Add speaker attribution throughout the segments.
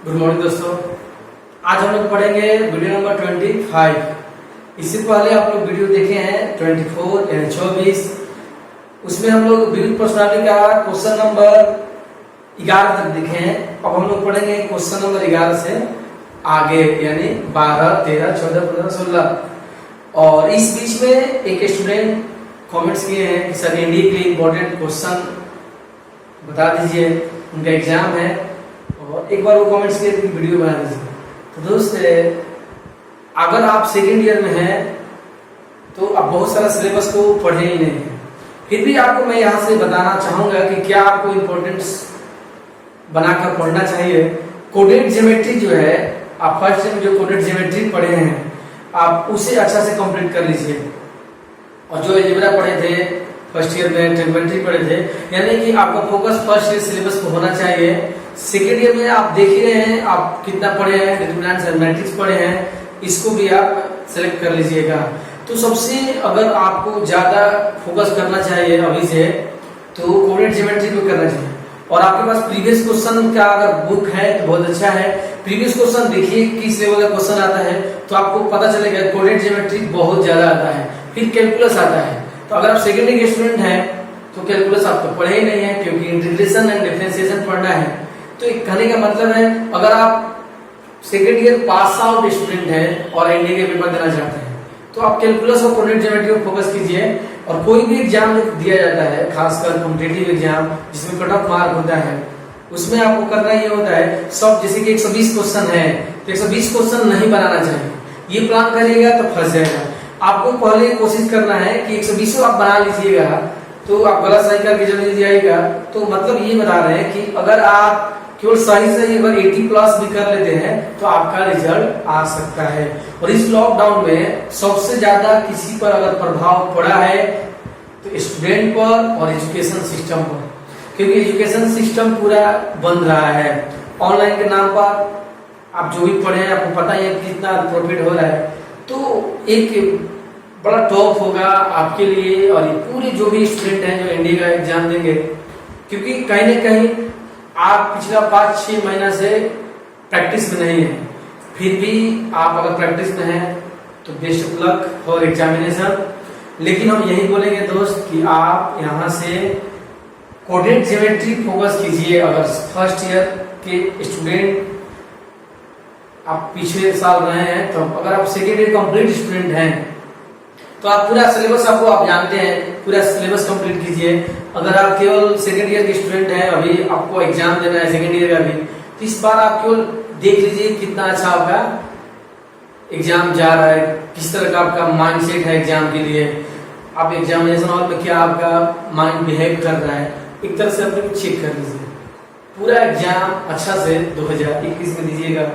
Speaker 1: Good morning दोस्तों। आज हम लोग पढ़ेंगे वीडियो नंबर 25। इससे पहले आप लोग वीडियो देखे हैं 24 यानी 24। उसमें हम लोग विविध पर्सनालिटी का क्वेश्चन नंबर 11 तक देखे हैं। अब हम लोग पढ़ेंगे क्वेश्चन नंबर 11 से आगे यानी 12, 13, 14, 15, 16। और इस बीच में एक स्टूडेंट कमेंट्स किए हैं कि सर एनडीए के लिए इंपॉर्टेंट क्वेश्चन बता दीजिए, उनका एग्जाम है और एक बार वो कमेंट्स किए थे वीडियो बना दीजिए। तो दोस्त, अगर आप सेकेंड ईयर में हैं तो आप बहुत सारा सिलेबस को पढ़े ही नहीं हैं, फिर भी आपको मैं यहाँ से बताना चाहूंगा कि क्या आपको इम्पोर्टेंस बनाकर पढ़ना चाहिए। कोडेड ज्योमेट्री जो है, आप फर्स्ट ईयर में जो कोडेड ज्योमेट्री पढ़े हैं आप उसे अच्छा से कंप्लीट कर लीजिए। और जो अलजेब्रा पढ़े थे फर्स्ट ईयर में, ट्रिग्नोमेट्री पढ़े थे, यानी कि आपका फोकस फर्स्ट ईयर सिलेबस पर होना चाहिए। सेकेंड ईयर में आप देख ही रहे हैं आप कितना पढ़े हैं, डिटरमिनेंट्स एंड मैट्रिक्स पढ़े हैं, इसको भी आप सेलेक्ट कर लीजिएगा। तो सबसे अगर आपको ज्यादा फोकस करना चाहिए अभी से तो कोडेड ज्योमेट्री को करना चाहिए। और आपके पास प्रीवियस क्वेश्चन का अगर बुक है तो बहुत अच्छा है। प्रीवियस क्वेश्चन देखिए किस लेवल का क्वेश्चन आता है तो आपको पता चलेगा कोडेड ज्योमेट्री बहुत ज्यादा आता है, फिर कैलकुलस आता है। तो अगर आप सेकेंड ईयर के स्टूडेंट हैं तो कैलकुलस आप तो पढ़े ही नहीं है, क्योंकि इंटीग्रेशन एंड डिफरेंशिएशन पढ़ना है। तो एक कहने का मतलब है अगर आप second year pass out student हैं और एनडीए के पेपर देना चाहते हैं तो आप कैलकुलस और कोडेड ज्योमेट्री को फोकस कीजिए। और कोई भी एग्जाम जो दिया जाता है, खासकर कॉम्पिटिटिव एग्जाम जिसमें कट ऑफ मार्क होता है, उसमें आपको करना ये होता है सब, जैसे कि 120 क्वेश्चन है तो 120 क्वेश्चन नहीं बनाना चाहिए। ये प्लान करिएगा तो फंस जाएगा। आपको पहले कोशिश करना है कि 120 आप बना लीजिएगा तो आप गलत सही करके जल्दी जाएगा। तो मतलब ये बता रहे हैं कि अगर आप केवल सही सही अगर 80 प्लस भी कर लेते हैं तो आपका रिजल्ट आ सकता है। और इस लॉकडाउन में सबसे ज्यादा किसी पर अगर प्रभाव पड़ा है तो स्टूडेंट पर और एजुकेशन सिस्टम पर, क्योंकि एजुकेशन सिस्टम पूरा बंद रहा है। ऑनलाइन के नाम पर आप जो भी पढ़े हैं आपको पता ही है कितना प्रॉफिट हो रहा है। तो एक बड़ा टॉप होगा आपके लिए और ये पूरे जो भी स्टूडेंट हैं जो एनडीए का एग्जाम देंगे, क्योंकि कहीं ना कहीं आप पिछला 5-6 महीना से प्रैक्टिस में नहीं है, फिर भी आप अगर प्रैक्टिस में हैं तो best of luck for examination. लेकिन हम यही बोलेंगे दोस्त कि आप यहाँ से कोडेड ज्योमेट्री फोकस कीजिए। अगर फर्स्ट ईयर के स्टूडेंट आप पिछले साल रहे हैं तो अगर आप सेकेंड ईयर कंप्लीट स्टूडेंट हैं तो आप पूरा सिलेबस आप जानते हैं, पूरा सिलेबस कंप्लीट कीजिए। अगर आप केवल सेकेंड ईयर के स्टूडेंट हैं, अभी आपको एग्जाम देना है सेकेंड ईयर का भी, तो इस बार आप केवल देख लीजिए कितना अच्छा आपका एग्जाम जा रहा है, किस तरह का आपका माइंडसेट है एग्जाम के लिए, आप एग्जामिनेशन हॉल में क्या आपका माइंड बिहेव कर रहा है, एक तरह से अपने चेक कर लीजिए। पूरा एग्जाम अच्छा से 2021 में दीजिएगा।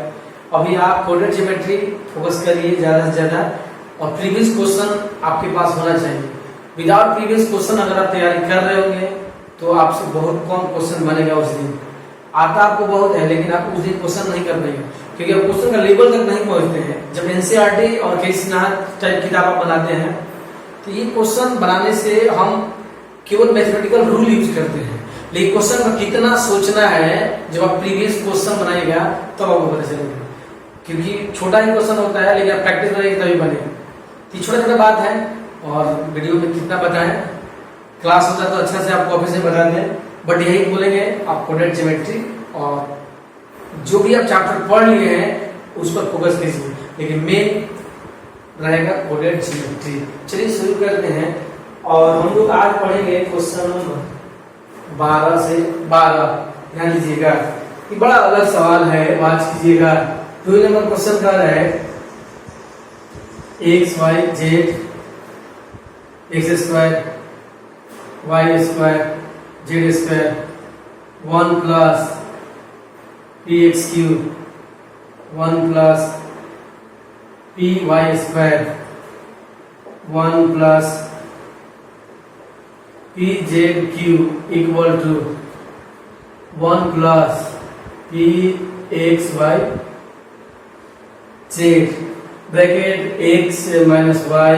Speaker 1: अभी आप कोडेड ज्योमेट्री फोकस करिए ज्यादा से ज्यादा, और प्रीवियस क्वेश्चन आपके पास होना चाहिए। विदाउट प्रीवियस क्वेश्चन अगर आप तैयारी कर रहे होंगे तो आपसे बहुत कम क्वेश्चन बनेगा उस दिन। आता आपको बहुत है लेकिन आप उस दिन क्वेश्चन नहीं कर पाएंगे, क्योंकि आप क्वेश्चन का लेवल तक नहीं पहुंचते हैं। जब एनसीईआरटी और केसीनाथ टाइप किताब आप बनाते हैं तो ये क्वेश्चन बनाने से हम केवल मैथमेटिकल रूल यूज करते हैं, लेकिन क्वेश्चन का कितना सोचना है जब आप प्रीवियस क्वेश्चन बनाएगा तब आपको पता चलेगा। क्योंकि छोटा ही क्वेश्चन होता है लेकिन आप प्रैक्टिस करेंगे तभी बनेगा। ये छोटा छोटा बात है और वीडियो में कितना बताएं, क्लास होता तो अच्छा से आपको ऑफिस में बता दें, बट यही बोलेंगे आप कोडेड ज्योमेट्री और जो भी आप चैप्टर पढ़ लिए हैं उस पर फोकस कीजिए, लेकिन मेन रहेगा कोडेड ज्योमेट्री। चलिए शुरू करते हैं। और हम लोग आज पढ़ेंगे क्वेश्चन नंबर 12 से 12। ध्यान दीजिएगा, ये बड़ा अलग सवाल है, वाच कीजिएगा। 2 नंबर क्वेश्चन कर रहा है x y z x square y square z square 1 plus px cube 1 plus py square 1 plus pz cube equal to 1 plus pxy z bracket x minus y,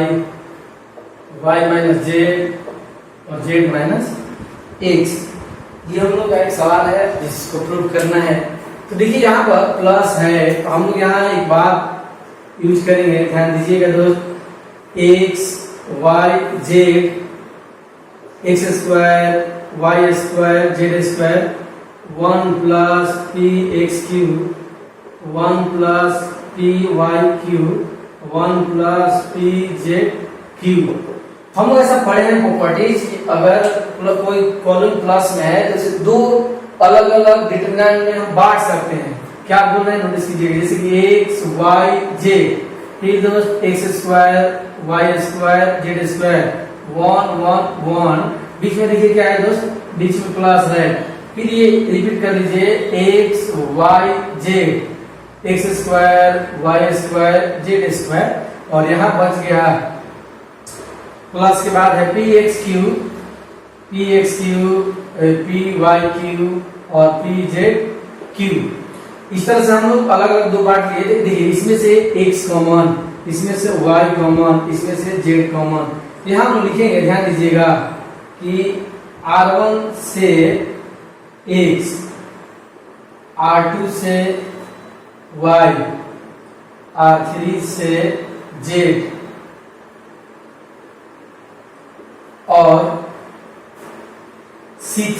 Speaker 1: y minus z और z minus x। ये हम लोग का एक सवाल है जिसको prove करना है। तो देखिए यहाँ पर प्लस है, तो हम लोग यहाँ एक बात यूज करेंगे, ध्यान दीजिएगा दोस्त। X Y Z x square Y square Z square 1 plus P X Q 1 plus P Y Q 1 plus P Z Q. हम लोग ऐसा पढ़े हैं प्रॉपर्टीज, अगर कोई कॉलम प्लस में है तो इसे दो अलग अलग डिटरमिनेंट में हम बांट सकते हैं। क्या बोल रहे हैं नोटिस कीजिएगा, जैसे कि एक्स वाई जेड, फिर दोस्त X square Y square Z square 1 1 1, बीच में देखिए क्या है दोस्त, बीच में प्लस है। फिर ये रिपीट कर लीजिए, X Y Z x square Y square Z square, और यहाँ बच गया प्लस के बाद है P X Q P Y Q और पी जेड क्यू। इस तरह से हम लोग अलग अलग दो बांट लिए। देखिए इसमें से x कॉमन, इसमें से y कॉमन, इसमें से z कॉमन। यहाँ हम लिखेंगे, ध्यान दीजिएगा कि r1 से x, r2 से y, r3 से z और C3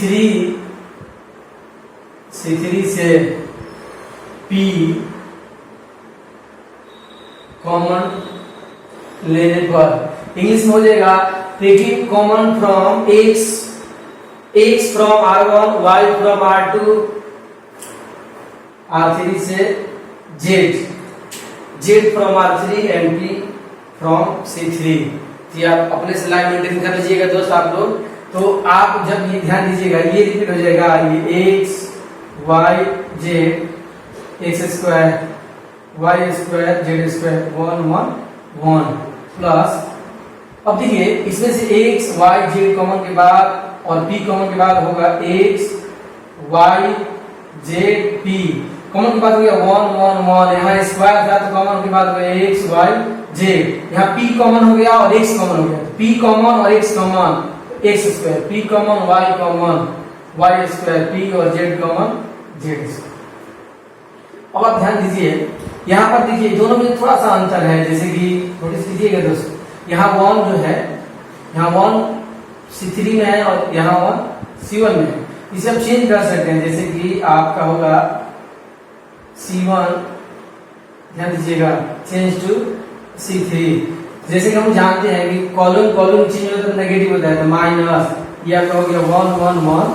Speaker 1: से P कॉमन लेने पर इंग्लिश में हो जाएगा taking common from x from r1, y from r2, r3 से z from r3 and p from C3। ये आप अपने से लाइन मेंटेन कर लीजिएगा दोस्त आप लोग। तो आप जब ये ध्यान दीजिएगा, ये रिपीट हो जाएगा, ये x y z X square Y square Z square 1 1 1 plus, अब देखिए इसमें से x y z कॉमन के बाद और p कॉमन के बाद होगा x y z p, common के बाद हो गया 1 1 1, यहाँ स्क्वायर था तो कॉमन के बाद हो गया x y z, यहाँ p कॉमन हो गया और x कॉमन हो गया, p कॉमन और x common x square, p common y common y square, p और z कॉमन z स्क्वायर। अब आप ध्यान दीजिए यहाँ पर देखिए दोनों में थोड़ा सा अंतर है, जैसे कि नोटिस कीजिएगा दोस्तों, यहाँ 1 जो है, यहाँ 1 C3 में है और यहाँ 1 C1 में है। इसे हम चेंज कर सकते हैं, जैसे कि आपका होगा C1, ध्यान दीजिएगा, चेंज टू C3। जैसे कि हम जानते हैं कि कॉलम चेंज होता है तो नेगेटिव होता है, तो माइनस, ये आपका हो गया 1 1 1,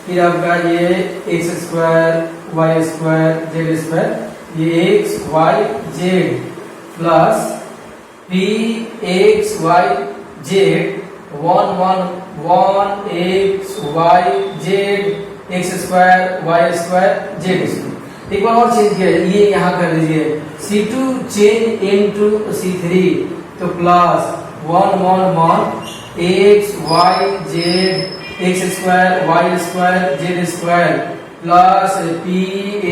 Speaker 1: फिर आपका ये x square Y square Z square, ये x Y z plus P x Y z 1 1 1 x Y Z x square Y square Z square. एक बार और चेंज किया, ये यहाँ कर लीजिए, C2 चेंज इनटू C3, तो plus 1 1 1 x Y Z x square Y square Z square plus P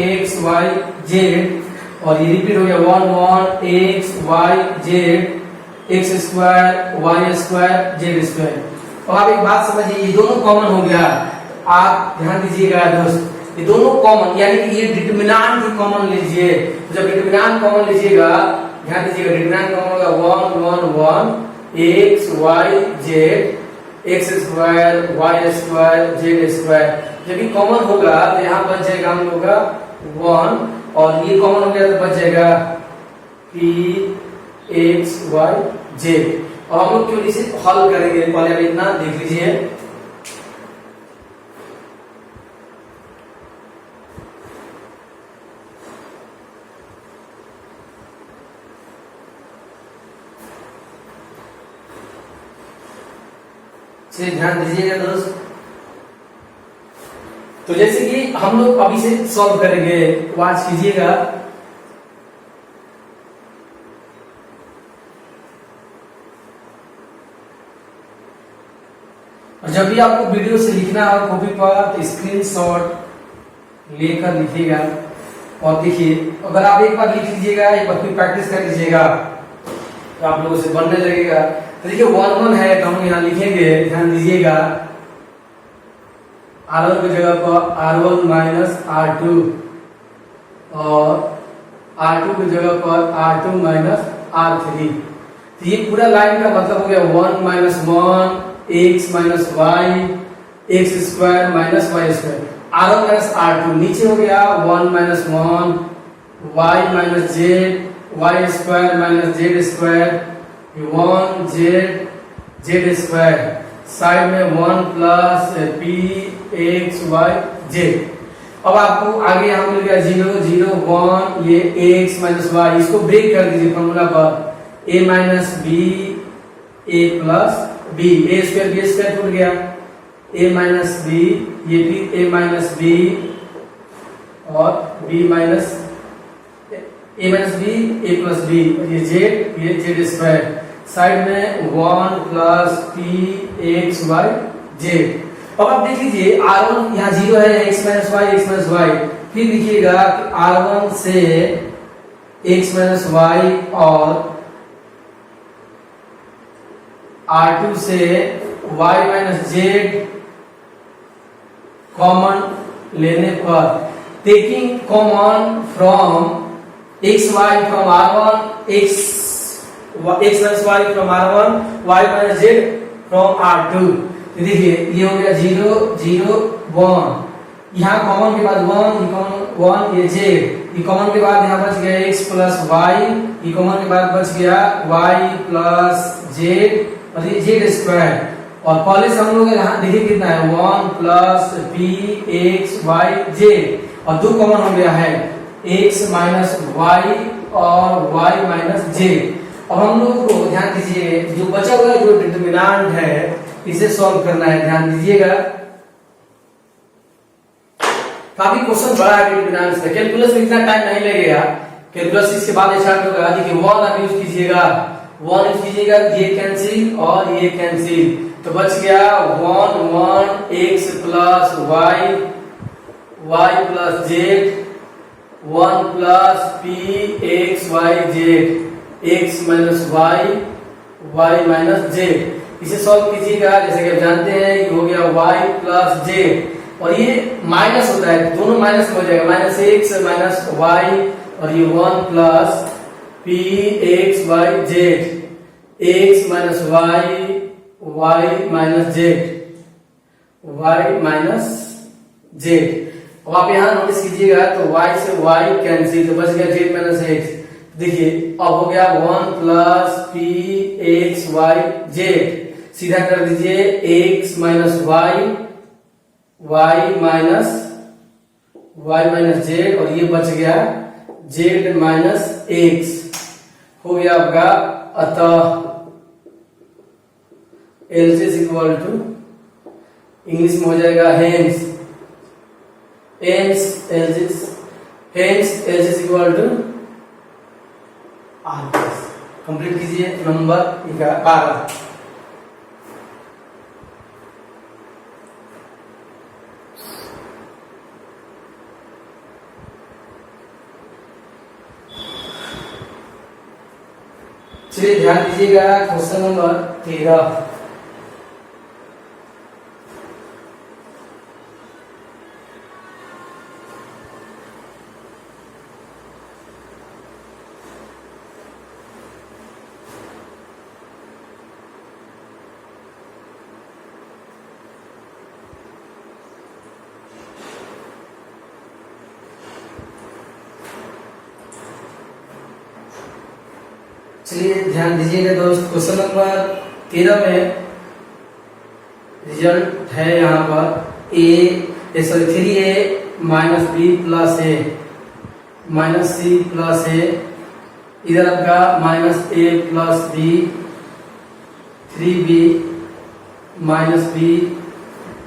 Speaker 1: x Y Z, और ये रिपीट हो गया 1 1 x Y Z x square Y square Z square. और आप एक बात समझिए, ये दोनों कॉमन हो गया, आप ध्यान दीजिएगा दोस्त, ये दोनों कॉमन, यानी कि ये डिटरमिनेंट ही कॉमन लीजिए। तो जब डिटरमिनेंट कॉमन लीजिएगा, ध्यान दीजिएगा, डिटरमिनेंट कॉमन होगा 1 1 1 x Y Z x square Y square Z square. जब ये कॉमन होगा तो यहाँ बच जाएगा हम लोग का 1, और ये कॉमन हो गया तो बच जाएगा पी एक्स वाई जेड। और हम लोग क्यों इसे हल करेंगे, पहले आप इतना देख लीजिए। ध्यान दीजिएगा दोस्त, तो जैसे कि हम लोग अभी से सॉल्व करेंगे, वाच कीजिएगा। और जब भी आपको वीडियो से लिखना हो कॉपी पर, तो स्क्रीनशॉट लेकर लिखिएगा। और देखिए, अगर आप एक बार लिख लीजिएगा, एक बार फिर प्रैक्टिस कर लीजिएगा, तो आप लोगों से बनने लगेगा। तो देखिए 1 1 है तो हम यहाँ लिखेंगे, ध्यान दीजिएगा, R1 की जगह पर R1 माइनस R2 और R2 की जगह पर R2 माइनस R3। तो ये पूरा लाइन का मतलब हो गया 1 minus 1 x minus Y X square minus Y square. R1 minus R2 नीचे हो गया 1 minus 1 y minus Z Y square minus Z square 1 Z square side में 1 plus P x Y Z. अब आपको आगे यहाँ मिल गया 0 0 1 ये x माइनस वाई, इसको ब्रेक कर दीजिए फॉर्मूला पर a minus B A plus B, A square B square टूट गया, a माइनस बी ये भी a माइनस बी और b minus a minus B A plus B, ये जेड स्क्वायर साइड में 1 plus P x Y Z. अब आप देख लीजिए R1 यहाँ 0 है, x माइनस वाई, फिर लिखिएगा कि R1 से x माइनस वाई और R2 से y माइनस जेड कॉमन लेने पर, taking common from x y from R1 x minus Y from R1 y minus Z from R2। देखिए ये हो गया 0 0 1, यहाँ कॉमन के बाद 1 ये जेड, ये कॉमन के बाद यहाँ बच गया x प्लस वाई, ये कॉमन के बाद बच गया y प्लस जेड और ये जेड स्क्वायर। और पहले से हम लोग यहाँ देखिए कितना है 1 plus P x Y Z और 2 कॉमन हो गया है x माइनस वाई और y माइनस जेड। अब हम लोग को ध्यान दीजिए जो बचा हुआ जो डिटरमिनेंट है इसे सॉल्व करना है, ध्यान दीजिएगा। काफी क्वेश्चन बड़ा है डिटरमिनेंट से, कैलकुलस में इतना टाइम नहीं लगेगा, कैलकुलस इसके बाद स्टार्ट होगा। देखिए 1 आप यूज कीजिएगा, 1 यूज कीजिएगा, ये कैंसिल और ये कैंसिल, तो बच गया 1 x plus y plus Z 1 plus P x Y Z x minus y minus Z. इसे सॉल्व कीजिएगा, जैसे कि आप जानते हैं ये हो गया y प्लस जेड और ये माइनस होता है, दोनों माइनस हो जाएगा, माइनस x माइनस y और ये 1 plus P x Y Z x minus y minus Z. अब आप यहाँ नोटिस कीजिएगा तो y से y कैंसिल, तो बच गया z माइनस x। देखिए अब हो गया 1 plus P x Y Z, सीधा कर दीजिए x minus y minus Z और ये बच गया z माइनस x हो गया आपका। अतः LCS इक्वल टू इंग्लिश में हो जाएगा hence LCS equal to R+। Complete कीजिए नंबर 12। चलिए ध्यान दीजिएगा क्वेश्चन नंबर 13। चलिए ध्यान दीजिएगा दोस्त, क्वेश्चन नंबर 13 में रिजल्ट है यहाँ पर a sorry 3a minus b plus a minus c plus a, इधर आपका माइनस ए plus b 3b minus b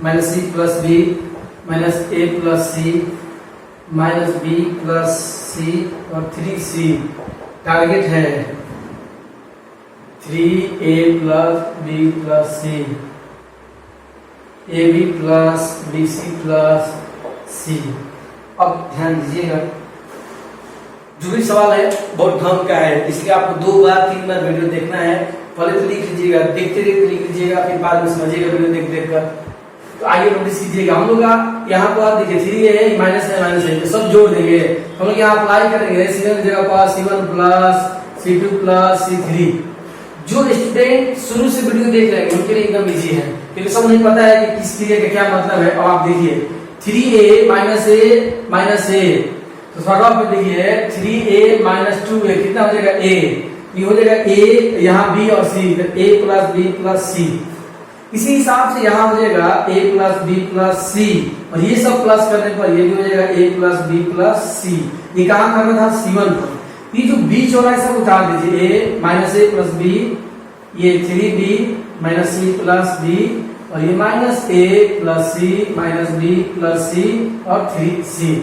Speaker 1: minus c plus b minus ए plus c minus b plus c और 3c। Target है 3a plus B plus c, a b plus b c plus c. अब ध्यान दीजिएगा जो भी सवाल है बहुत ढंग का है, इसलिए आपको 2 बार 3 बार वीडियो देखना है। पहले तो लिख लीजिएगा, देखते देखते लिख लीजिएगा, फिर बाद में समझिएगा वीडियो देख देख कर। तो आइए नोटिस कीजिएगा, हम लोग यहाँ पर देखिए 3a माइनस है तो सब जोड़ देंगे। हम लोग यहाँ अप्लाई करेंगे C1 की जगह पर C1 plus C2 plus C3। जो स्टूडेंट शुरू से वीडियो देख रहे हैं उनके लिए एकदम इजी है, क्योंकि सब नहीं पता है कि किस क्रिया का क्या मतलब है। अब आप देखिए 3a माइनस a तो सॉल्व ऑफ देखिए 3a माइनस 2a कितना हो जाएगा a, ये हो जाएगा a यहाँ b और c, a plus b plus c। इसी हिसाब से यहाँ हो जाएगा a plus b plus c, और ये सब प्लस करने पर ये भी हो जाएगा a plus b plus c। ये कहाँ करना था C1 पर, ये जो बीच हो रहा है सब उतार दीजिए, a minus a plus b, ये 3b minus c plus b, और ये minus a plus c minus b plus c और 3c।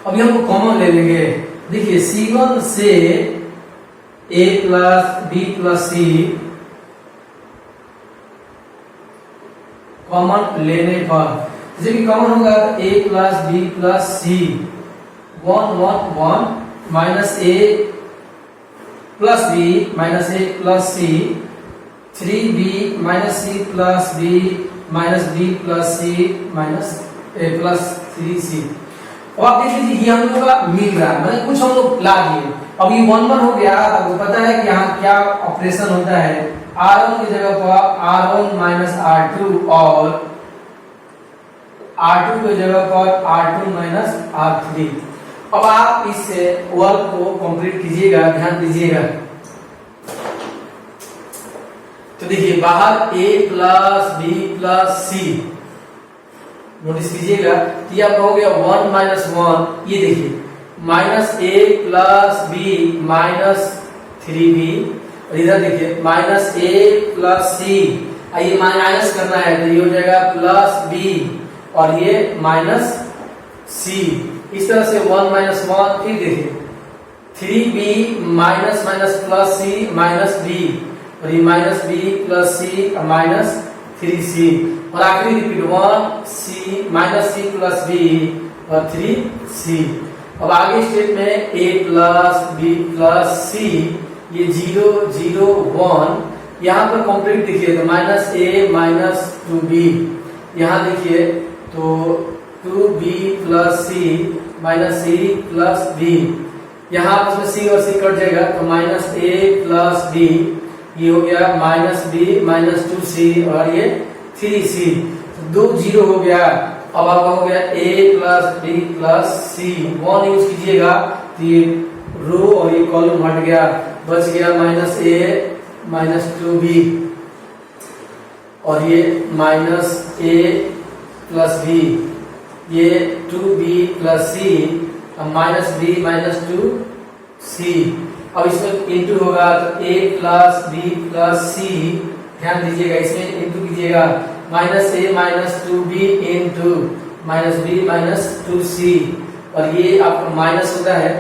Speaker 1: अभी हम कॉमन ले लेंगे, देखिए C1 से a plus b plus c common लेने पर जैसे कि कॉमन होगा a plus b plus c 1 1 1 minus a plus b minus a plus c 3b minus c plus b minus b plus c minus a plus 3c। और आप देख लीजिए ये हम लोग का मिल रहा है, मतलब कुछ हम लोग ला दिए। अब ये 1 1 हो गया, आपको पता है कि यहाँ क्या ऑपरेशन होता है, R1 की जगह पर R1 माइनस R2 और R2 की जगह पर R2 माइनस R3। अब आप इस वर्क को कंप्लीट कीजिएगा, ध्यान दीजिएगा। तो देखिए बाहर a plus b plus c, notice कीजिएगा कि आपका हो गया 1 माइनस 1, ये देखिए minus a plus b minus 3b, और इधर देखिए माइनस a प्लस c, ये माइनस करना है तो ये हो जाएगा प्लस b और ये माइनस c। इस तरह से 1 माइनस 1, फिर देखिए 3b minus minus plus c minus b, और ये minus b plus c minus 3c, और आखिरी repeat 1c minus c plus b और 3c। अब आगे स्टेप में a plus b plus c, ये 0 0 1, यहाँ पर कंप्लीट देखिए तो माइनस a माइनस 2b, यहाँ देखिए तो 2b plus c minus c plus b, यहाँ पर c और c कट जाएगा तो माइनस a प्लस b, ये हो गया माइनस b माइनस 2c और ये 3c, तो 2 0 हो गया। अब आपका हो गया a plus b plus c, 1 use कीजिएगा तो ये रो और ये कॉलम हट गया, बच गया माइनस a माइनस 2b और ये माइनस a प्लस b, ये 2b प्लस c और माइनस b माइनस 2c। अब इसमें इंटू होगा तो a plus b plus c, ध्यान दीजिएगा इसमें इंटू कीजिएगा minus a minus 2b into minus b minus 2c, और ये आपका माइनस होता है,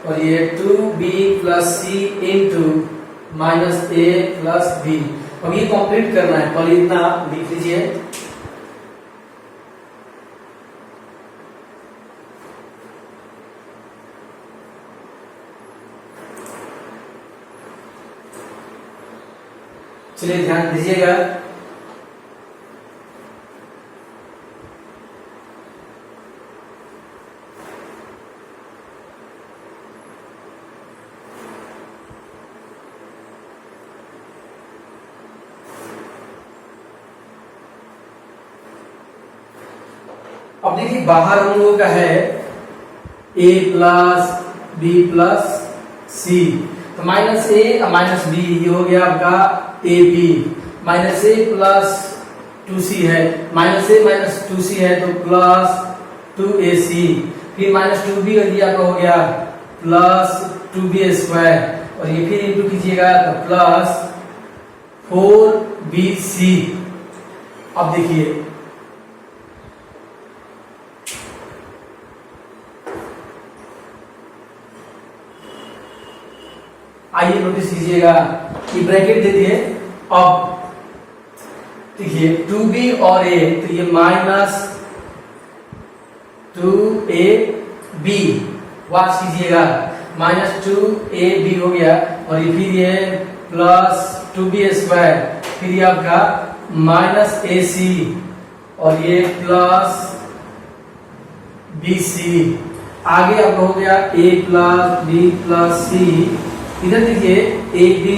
Speaker 1: और ये 2b plus c into minus a plus b। अब ये कंप्लीट करना है, पहले इतना लिख लीजिए। चलिए ध्यान दीजिएगा, अब देखिए बाहर हम लोगों का है a plus b plus c, तो माइनस a माइनस b, ये हो गया आपका A B, minus A plus 2c है, माइनस ए माइनस 2c है तो प्लस 2ac, फिर माइनस 2b और ये आपका हो गया प्लस 2b स्क्वायर, और ये फिर इंटू कीजिएगा तो प्लस 4bc। अब देखिए आइए नोटिस कीजिएगा कि ब्रैकेट दे दिए। अब देखिए 2b और a, तो ये माइनस 2ab, वाच कीजिएगा माइनस 2ab हो गया, और ये फिर ये प्लस 2b स्क्वायर, फिर ये आपका माइनस ac और ये प्लस बी सी। आगे अब हो गया A plus B plus C. इधर देखिए A B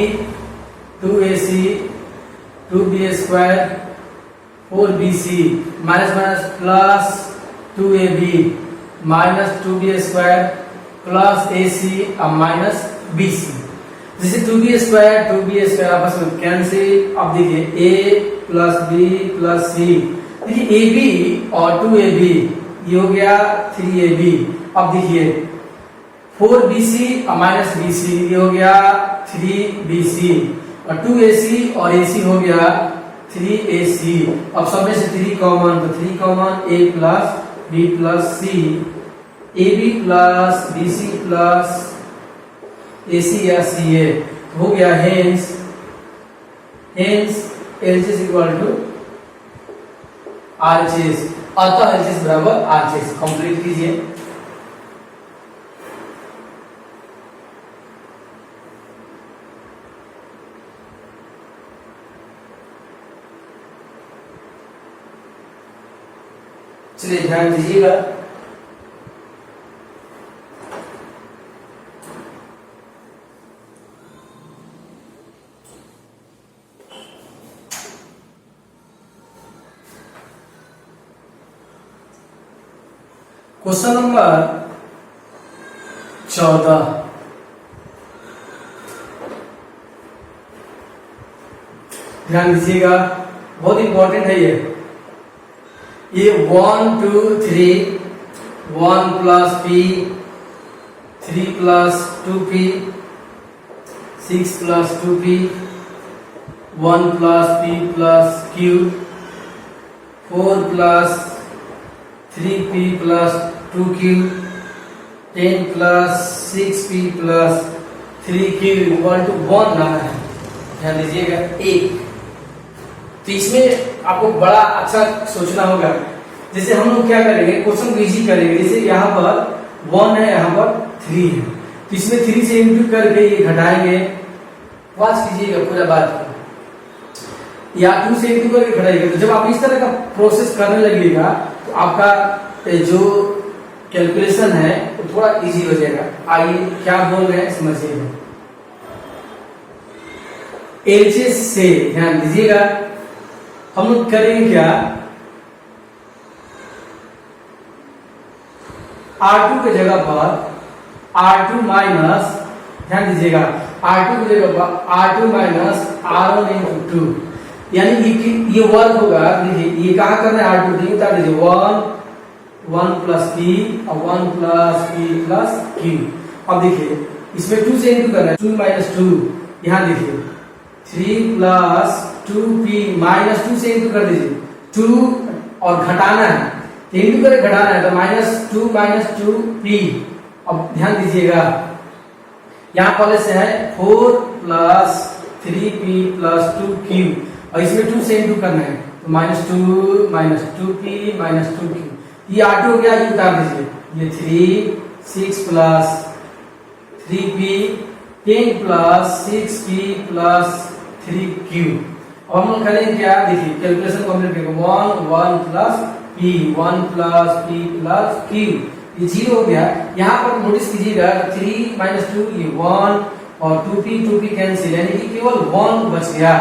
Speaker 1: 2ac 2b square 4bc minus minus plus 2ab minus 2b square plus ac अब माइनस bc। जैसे 2b स्क्वायर आपस में कैंसिल। अब देखिए a प्लस बी प्लस सी। देखिए ab और 2ab ये हो गया 3ab। अब देखिए 4bc और माइनस bc ये हो गया 3bc और 2ac और ac हो गया 3ac। अब सब में से 3 कॉमन, तो 3 common a plus b plus C ab plus bc plus ac या ca हो गया। Hence LHS equal to RHS, अतः LHS बराबर RHS। कंप्लीट कीजिए। चलिए ध्यान दीजिएगा। Question number 14। ध्यान दीजिएगा, बहुत इंपॉर्टेंट है ये 1 2 3 1 plus p 3 plus 2p 6 plus 2p 1 plus p plus q 4 plus 3p plus 2q 10 plus 6p plus 3q equal to 1 लाना है। ध्यान दीजिएगा 1। तो इसमें आपको बड़ा अच्छा सोचना होगा। जैसे हम लोग क्या करेंगे, क्वेश्चन को इजी करेंगे। जैसे यहाँ पर 1 है, यहाँ पर 3 है, तो इसमें 3 से इंटू करके ये घटाएंगे। वाच कीजिएगा पूरा बात को, या 2 से इंटू करके घटाएंगे। तो जब आप इस तरह का प्रोसेस करने लगेगा तो आपका जो कैलकुलेशन है वो थोड़ा इजी हो जाएगा। आइए क्या बोल रहे हैं समझिएगा। LHS से ध्यान दीजिएगा, हम लोग करेंगे क्या, R2 के जगह पर R2 माइनस, ध्यान दीजिएगा R2 की जगह पर R2 माइनस R1 इंटू 2, यानी ये वर्क होगा। देखिए ये कहा करना है R2 की, उतार दीजिए 1 प्लस p और 1 प्लस p प्लस q। अब देखिए इसमें 2 से इंटू करना है, 2 माइनस 2, यहाँ देखिए 3 प्लस 2p माइनस 2 से इंटू कर दीजिए 2 और घटाना है, इंटू करके घटाना है, तो माइनस 2 माइनस 2p। अब ध्यान दीजिएगा यहाँ पहले से है 4 प्लस 3p प्लस 2q और इसमें 2 से इंटू करना है, तो minus 2 minus 2p minus 2q। ये R2 हो गया, ये उतार दीजिए, ये 3 6 plus 3p 10 plus 6p plus 3q। और हम लोग करेंगे क्या, देखिए कैलकुलेशन कंप्लीट करेंगे 1 plus p 1 plus p plus q। ये 0 हो गया। यहाँ पर नोटिस कीजिएगा 3 माइनस 2 ये 1 और 2p कैंसिल, यानी कि केवल 1 बच गया।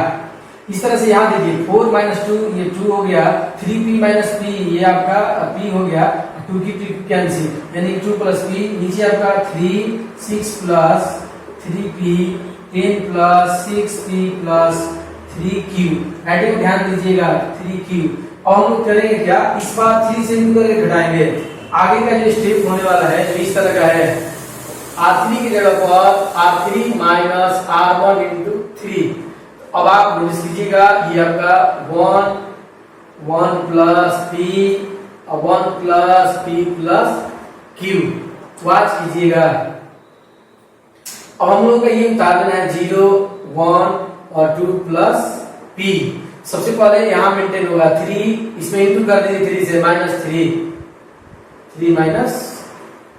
Speaker 1: इस तरह से यहाँ देखिए 4 माइनस 2 ये 2 हो गया, 3p माइनस p ये आपका p हो गया, 2p कैंसिल, यानी 2 प्लस p, नीचे आपका 3 6 plus 3p 10 plus 6p plus 3q। Adding ध्यान दीजिएगा 3q। और हम लोग करेंगे क्या, इस बार 3 से इंटू करके घटाएंगे। आगे का जो स्टेप होने वाला है जो इस तरह का है, R3 की जगह पर R3 माइनस R1 इंटू 3। अब आप नोटिस कीजिएगा ये आपका 1 प्लस p और 1 plus p plus q। Watch कीजिएगा। अब हम लोग का ये उतार देना है 0 1 और 2 प्लस p। सबसे पहले यहाँ मेंटेन होगा 3, इसमें इंटू कर दीजिए 3 से, माइनस 3 माइनस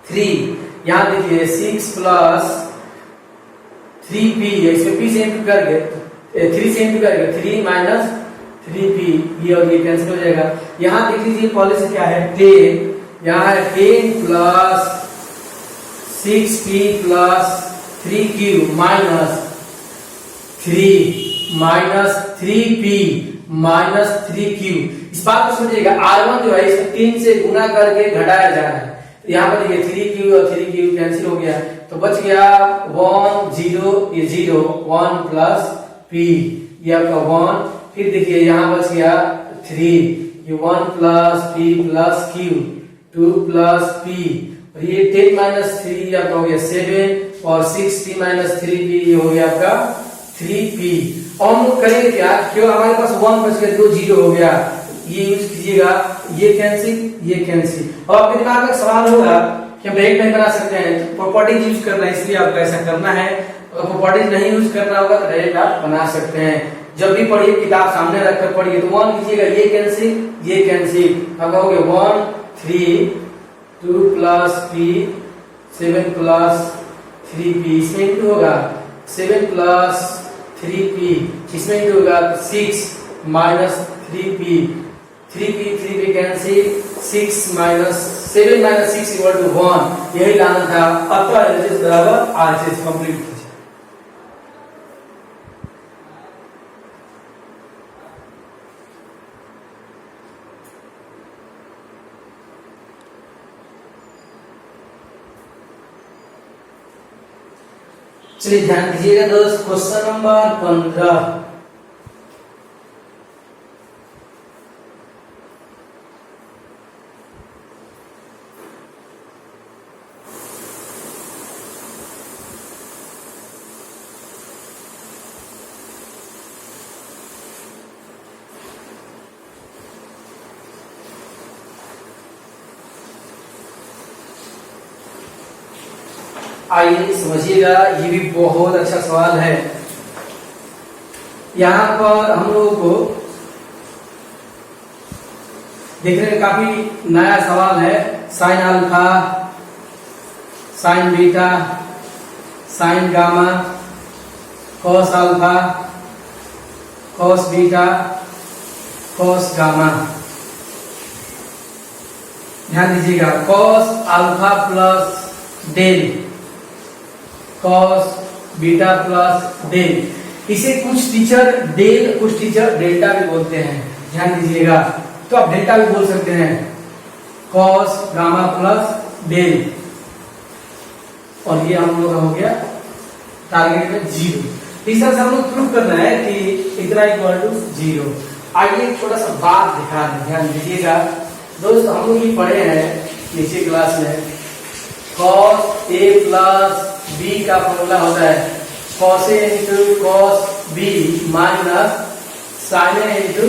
Speaker 1: 3। यहाँ देखिए 6 प्लस 3p, इसमें p से इंटू करके 3 से इंटू करके 3 माइनस 3p, ये और ये कैंसिल हो जाएगा। यहाँ देख लीजिए पहले से क्या है 10, यहाँ है 10 plus 6p plus 3q minus 3p minus 3q। इस बात को समझिएगा, R1 जो है इसको 3 से गुना करके घटाया जा रहा है। यहाँ पर देखिए 3q और 3q कैंसिल हो गया, तो बच गया 1 0, ये 0 1 प्लस p, ये आपका 1, फिर देखिए यहाँ बच गया 3, ये 1 plus p plus q 2 plus p, और ये 10 माइनस 3 आपका हो गया 7, और 6p माइनस 3p ये हो गया आपका 3p। और हम लोग करेंगे क्या, क्यों हमारे पास 1 बच गया, 2 0 हो गया, ये यूज कीजिएगा, ये कैंसिल ये कैंसिल। और आपके दिमाग में सवाल होगा कि हम डायरेक्ट नहीं बना सकते हैं, तो प्रॉपर्टीज यूज करना है, इसलिए आपको ऐसा करना है। अगर प्रॉपर्टीज नहीं यूज करना होगा तो डायरेक्ट आप बना सकते हैं। जब भी पढ़िए किताब सामने रखकर पढ़िए, तो 1 कीजिएगा, ये कैंसिल ये कैंसिल, अब हो गया 1 3 2 प्लस p 7 प्लस 3p, इसमें इंटू होगा 7 प्लस 3p, इसमें इंटू होगा 6 minus 3p, 3p cancel, 6 minus 7 minus 6 equal to 1, यही लाना था। अतः LHS बराबर RHS कंप्लीट कीजिए। चलिए ध्यान दीजिएगा दोस्त, क्वेश्चन नंबर 15। आइए समझिएगा, ये भी बहुत अच्छा सवाल है। यहाँ पर हम लोगों को देखने में काफी नया सवाल है। Sine alpha, sine beta, sine gamma, cos alpha, cos beta, cos gamma. ध्यान दीजिएगा, cos alpha plus del, cos beta plus del, इसे कुछ टीचर डेल कुछ टीचर डेल्टा भी बोलते हैं। ध्यान दीजिएगा, तो आप डेल्टा भी बोल सकते हैं, कॉस गामा प्लस डेल, और ये हम लोग का हो गया टारगेट में 0। तीसरा से हम लोग प्रूफ करना है कि इतना इक्वल टू 0। आइए थोड़ा सा बात दिखा दें, ध्यान दीजिएगा दोस्त, हम लोग ये पढ़े हैं नीचे क्लास में, कॉस ए प्लस बी का फॉर्मूला होता है cos a into cos b minus sine a into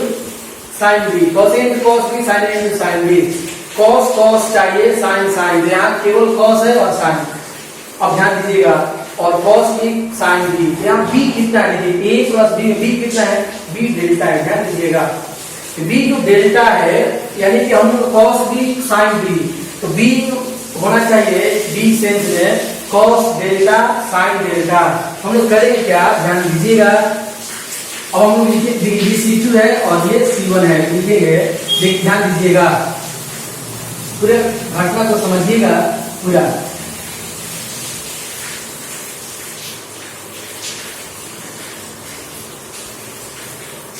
Speaker 1: sine b, cos a into cos b, sine a into sine b. Cos cos चाहिए, साइन साइन, यहाँ केवल cos है और sign. अब ध्यान दीजिएगा, और कॉस बी साइन बी, यहाँ बी कितना है, देखिए ए प्लस बी, बी कितना है, बी डेल्टा है। ध्यान दीजिएगा, बी जो डेल्टा है, यानी कि हम लोग कॉस बी साइन बी, तो बी होना चाहिए बी सेंस में कॉस डेल्टा साइन डेल्टा। हम लोग करेंगे क्या, ध्यान दीजिएगा, अब हम लोग ये C2 है और ये C1 है, लिखेंगे। ध्यान दीजिएगा, पूरे घटना को समझिएगा पूरा।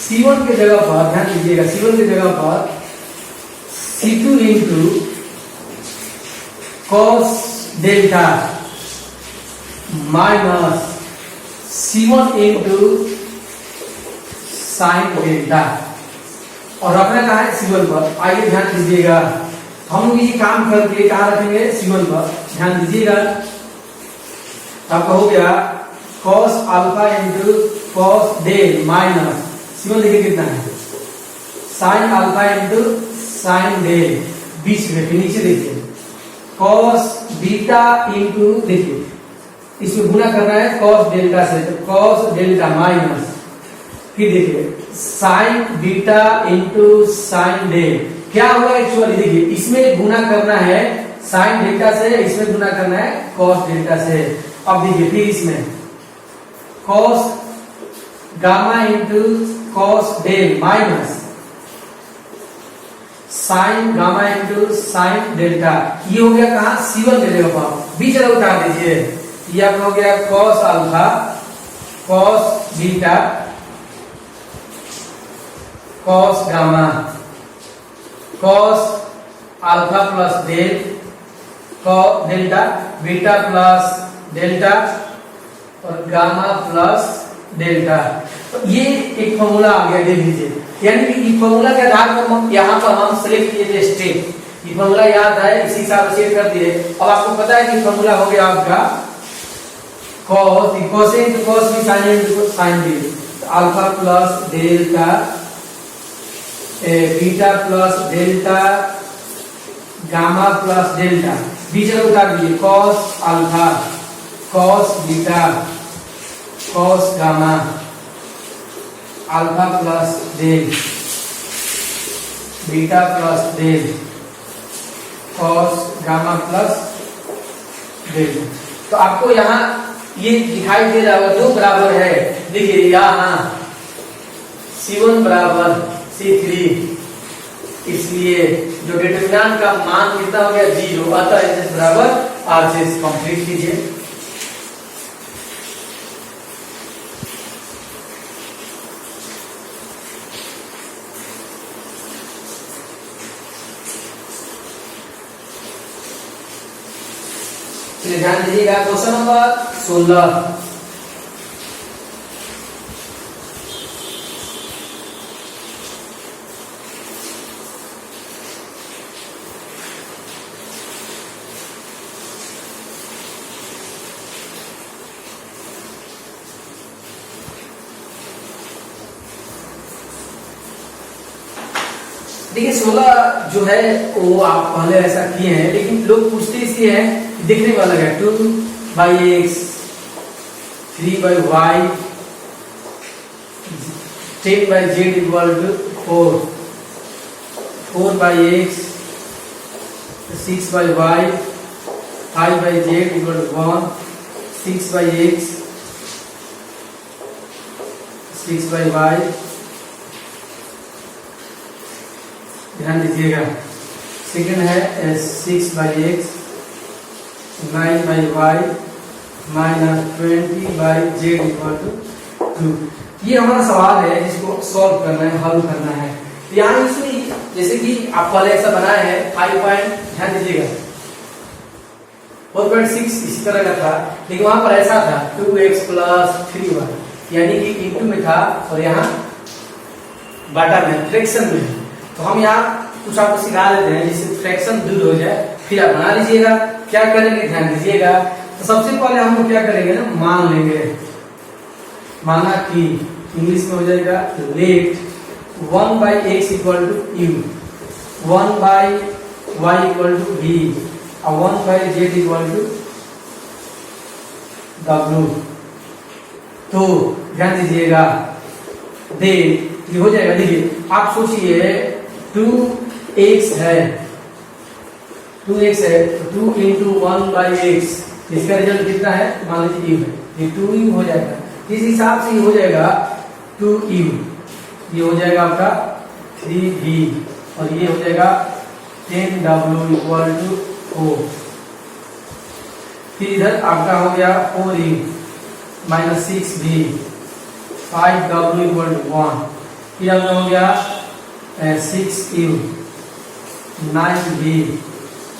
Speaker 1: C1 के जगह पर ध्यान दीजिएगा, C1 के जगह पर C2 into cos delta minus C1 into sine delta, और रखना कहा है C1 पर। आइए ध्यान दीजिएगा, हम लोग ये काम करके कहा रखेंगे C1 पर। ध्यान दीजिएगा, आपका हो गया cos alpha into cos del minus C1 देखिए कितना है, sine alpha into sine del, बीच में फिर नीचे देखिए cos बीटा इंटू, देखिए इसमें गुना करना है cos डेल्टा से, तो cos डेल्टा माइनस, फिर देखिए sine beta into sine del. क्या हुआ एक्चुअली, देखिए इसमें गुना करना है साइन डेल्टा से, इसमें गुना करना है cos डेल्टा से। अब देखिए फिर इसमें cos gamma into cos del minus sine gamma into sine delta. ये हो गया कहा C1 ले लेगा आप बीच वाला उतार दीजिए। ये आपका हो गया cos alpha cos beta cos gamma cos alpha plus del cos delta beta plus delta और गामा प्लस डेल्टा। तो ये एक फॉर्मूला आ गया, देख लीजिए। यानी कि इस फॉर्मूला के आधार पर हम यहाँ पर हम सेलेक्ट किए थे स्टेप। ये फॉर्मूला याद है, इसी हिसाब से कर दिए। अब आपको पता है कि फॉर्मूला हो गया आपका cos cos into cos भी sin into sin भी। तो alpha plus delta beta plus delta gamma plus delta बीच में उतार दीजिए। cos alpha cos beta cos gamma alpha plus del beta plus del cos gamma plus del. तो आपको यहाँ ये दिखाई दे रहा होगा जो बराबर है, देखिए यहाँ C1 बराबर C3, इसलिए जो डिटरमिनेंट का मान कितना हो गया 0, अतः एच बराबर RHS कंप्लीट कीजिए। ध्यान दीजिएगा क्वेश्चन नंबर 16। देखिए 16 जो है वो आप पहले ऐसा किए हैं, लेकिन लोग पूछते इसलिए हैं देखने वाला है 2/x 3/y 10/z equal to 4 4/x 6/y 5/z equal to 1 6/x 6/y। ध्यान दीजिएगा सेकंड है 6/x 9/y minus 20/z equal to 2। ये हमारा सवाल है जिसको सॉल्व करना है, हल करना है। तो यहाँ इसमें जैसे कि आप पहले ऐसा बनाए हैं 5 पॉइंट, ध्यान दीजिएगा 4.6 इसी तरह का था, लेकिन वहां पर ऐसा था 2x प्लस 3y, यानी कि इंटू में था और यहाँ बाटा में फ्रैक्शन में। तो हम यहाँ कुछ आपको सिखा देते हैं जिससे फ्रैक्शन दूर हो जाए, फिर आप बना लीजिएगा। क्या करेंगे ध्यान दीजिएगा। तो सबसे पहले हम लोग क्या करेंगे ना, मान लेंगे। माना कि इंग्लिश में हो जाएगा let 1/x equal to u 1/y equal to v और 1/z इक्वल टू w। तो ध्यान दीजिएगा दे ये हो जाएगा। देखिए आप सोचिए 2x है 2x है तो 2 इंटू 1/x, इसका रिजल्ट कितना है मान लीजिए u है, ये 2u हो जाएगा। इस हिसाब से ये हो जाएगा 2u, ये हो जाएगा आपका 3v और ये हो जाएगा 10w इक्वल टू 4। फिर इधर आपका हो गया 4u minus 6v 5w equal to 1। फिर आपका हो गया 6u 9v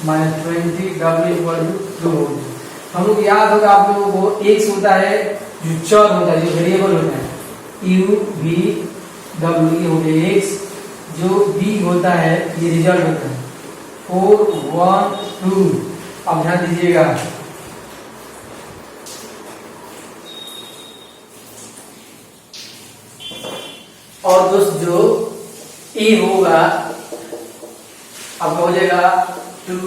Speaker 1: minus 20w equal to 2। हम लोग याद होगा आप लोगों को x होता है जो चर होता है, जो वेरिएबल होता है u v w, ये हो गया x, जो v होता है ये रिजल्ट होता है 4 1 2। अब ध्यान दीजिएगा और दोस्त जो a होगा आपका हो जाएगा 2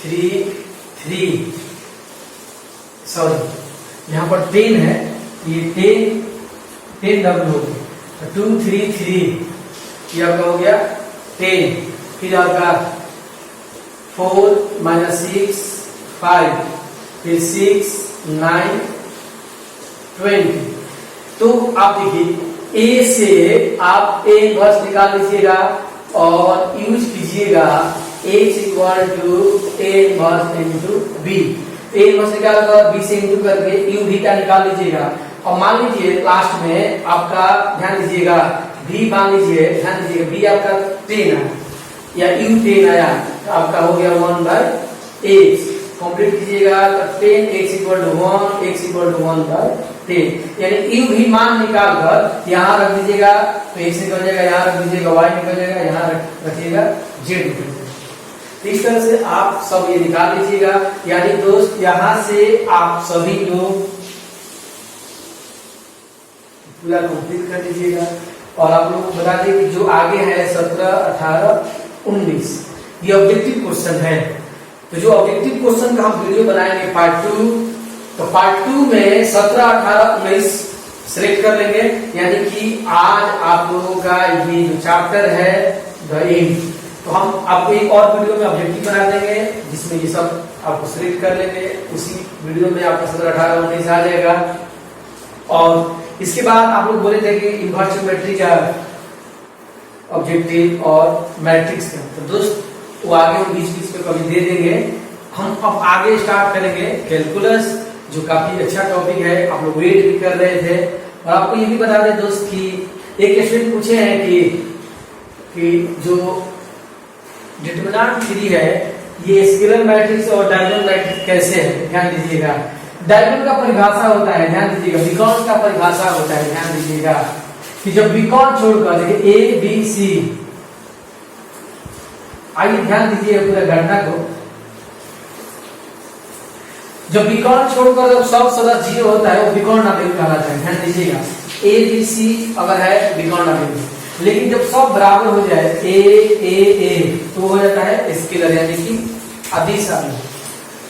Speaker 1: 3 3, सॉरी यहाँ पर 10 है, ये 10w हो गया तो 2 3 3, ये आपका हो गया 10। फिर आपका 4 माइनस 6 5, फिर 6 9 20। तो आप देखिए ए से आप ए इनवर्स निकाल लीजिएगा और यूज कीजिएगा H equal to A inverse into B. A inverse निकाल कर बी से इंटू करके यू भी का निकाल लीजिएगा। और मान लीजिए लास्ट में आपका ध्यान दीजिएगा v मान लीजिए, ध्यान दीजिएगा v आपका 10 है या u 10 आया तो आपका हो गया 1/8। कंप्लीट कीजिएगा तो 10x equal to 1, x equal to 1/10। यानी u भी मान निकाल कर यहाँ रख दीजिएगा तो x निकल जाएगा, यहाँ रख दीजिएगा y निकल जाएगा, यहाँ रखिएगा z निकल जाएगा। इस तरह से आप सब ये निकाल लीजिएगा। यानी दोस्त यहाँ से आप सभी लोग पूरा कंप्लीट कर लीजिएगा। और आप लोग को बता दें कि जो आगे है 17, 18, 19 ये ऑब्जेक्टिव क्वेश्चन है। तो जो ऑब्जेक्टिव क्वेश्चन का हम वीडियो बनाएंगे पार्ट 2, तो पार्ट 2 में 17, 18, 19 सिलेक्ट कर लेंगे। यानी कि आज आप लोगों का ये जो चैप्टर है द एम, तो हम आपको एक और वीडियो में ऑब्जेक्टिव बना देंगे जिसमें ये सब आपको सिलेक्ट कर लेंगे। उसी वीडियो में आपका 17, 18, 19 आ जाएगा। और इसके बाद आप लोग बोले थे कि इन्वर्स ज्योमेट्री का ऑब्जेक्टिव और मैट्रिक्स का, तो दोस्त वो आगे हम बीच में कभी दे देंगे। हम अब आगे स्टार्ट करेंगे कैलकुलस, जो काफी अच्छा टॉपिक है। आप लोग वेट भी कर रहे थे। और आपको ये भी बता दें दोस्त कि एक स्टूडेंट पूछे हैं कि जो डिटरमिनेंट 3 है ये स्केलर मैट्रिक्स और डायगोनल मैट्रिक्स कैसे है, ध्यान दीजिएगा। डायगोनल का परिभाषा होता है, ध्यान दीजिएगा, बीकॉन का परिभाषा होता है, ध्यान दीजिएगा कि जब बीकॉन छोड़कर देखिए ए बी सी, आइए ध्यान दीजिए पूरा घटना को। जब बीकॉन छोड़कर जब सब सदस्य 0 होता है वो बीकॉन ना वैल्यू कहलाता है, ध्यान दीजिएगा। ए बी सी अगर है बीकॉन ना वैल्यू, लेकिन जब सब बराबर हो जाए ए तो हो जाता है स्केलर यानी कि अदिश आदि।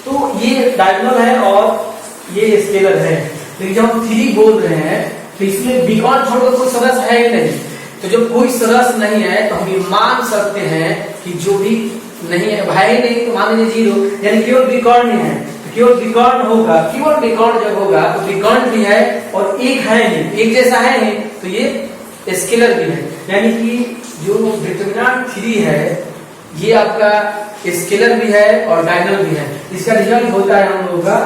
Speaker 1: तो ये डायगोनल है और ये स्केलर है। लेकिन जब हम 3 बोल रहे हैं तो इसमें बीकॉन छोड़कर कोई सदस्य है ही नहीं। तो जब कोई सदस्य नहीं है तो हम ये मान सकते हैं कि जो भी नहीं है ही नहीं तो मान लीजिए 0, यानी केवल बीकॉन नहीं है। तो केवल बीकॉन होगा, केवल बीकॉन जब होगा तो बीकॉन भी है और एक है नहीं, एक जैसा है नहीं तो ये स्केलर भी है। यानी कि जो डिटरमिनेंट 3 है ये आपका स्केलर भी है और डायगोनल भी है। इसका रिजल्ट होता है हम लोगों का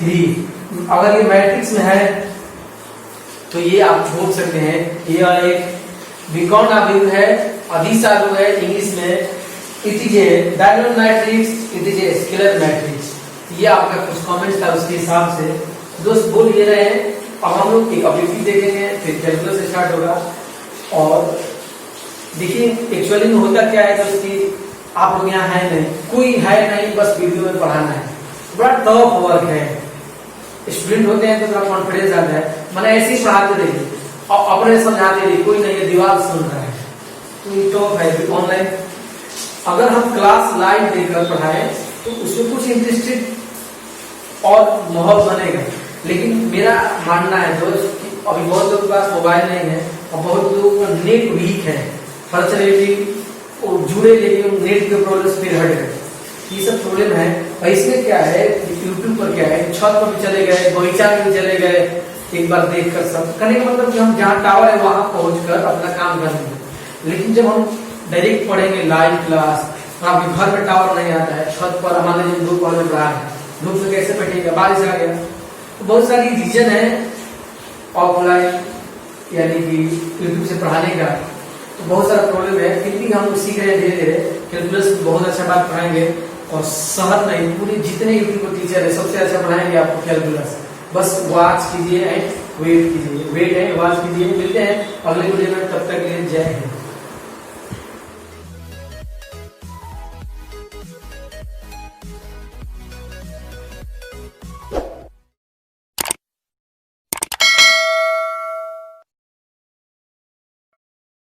Speaker 1: 3। अगर ये मैट्रिक्स में है तो ये आप बोल सकते हैं ये एक बीकॉन वैल्यू है, अदिश वैल्यू है इंग्लिश में। It is a diagonal matrix, it is a scalar matrix. ये आपका कुछ कमेंट्स था, उसके हिसाब से दोस्त बोल ये रहे हैं। अब हम लोग एक ऑब्जेक्टिव देखेंगे, फिर कैलकुलस स्टार्ट होगा। और देखिए एक्चुअली में होता क्या है दोस्त कि आप लोग यहाँ है नहीं, कोई है नहीं, बस वीडियो में पढ़ाना है। बड़ा टफ वर्क है। स्टूडेंट होते हैं तो थोड़ा कॉन्फिडेंस आता है, मैंने ऐसे ही पढ़ाते रहिए और अपने समझाते रहिए, कोई नहीं है दीवार सुन रहा है तो ये टफ है ऑनलाइन। अगर हम क्लास लाइव देकर पढ़ाएं तो उसमें कुछ इंटरेस्टेड और माहौल बनेगा। लेकिन मेरा मानना है दोस्त कि अभी बहुत लोगों के पास मोबाइल नहीं है और बहुत लोगों का नेट वीक है, फॉर्चुनेटली वो जुड़े लेकिन नेट के प्रॉब्लम से फिर हट गए, ये सब प्रॉब्लम है। और इसमें क्या है यूट्यूब पर क्या है, छत पर भी चले गए, बगीचा में भी चले गए, एक बार देख कर सब करने का मतलब कि हम जहाँ टावर है वहां पहुंचकर अपना काम करेंगे। लेकिन जब हम डायरेक्ट पढ़ेंगे लाइव क्लास, तो आपके घर में टावर नहीं आता है, छत पर मान लीजिए धूप में पढ़ा है, धूप में कैसे बैठेगा, बारिश आ गया, तो बहुत सारी रीजन है ऑफलाइन यानी कि यूट्यूब से पढ़ाने का। तो बहुत सारा प्रॉब्लम है, फिर भी हम सीख रहे हैं धीरे धीरे। कैलकुलस बहुत अच्छा बात पढ़ाएंगे और शहर नहीं पूरे जितने यूट्यूब पर टीचर है सबसे अच्छा पढ़ाएंगे आपको कैलकुलस। बस वॉच कीजिए एंड वेट कीजिए, वेट एंड वॉच कीजिए। मिलते हैं अगले वीडियो में, तब तक के लिए जय हिंद।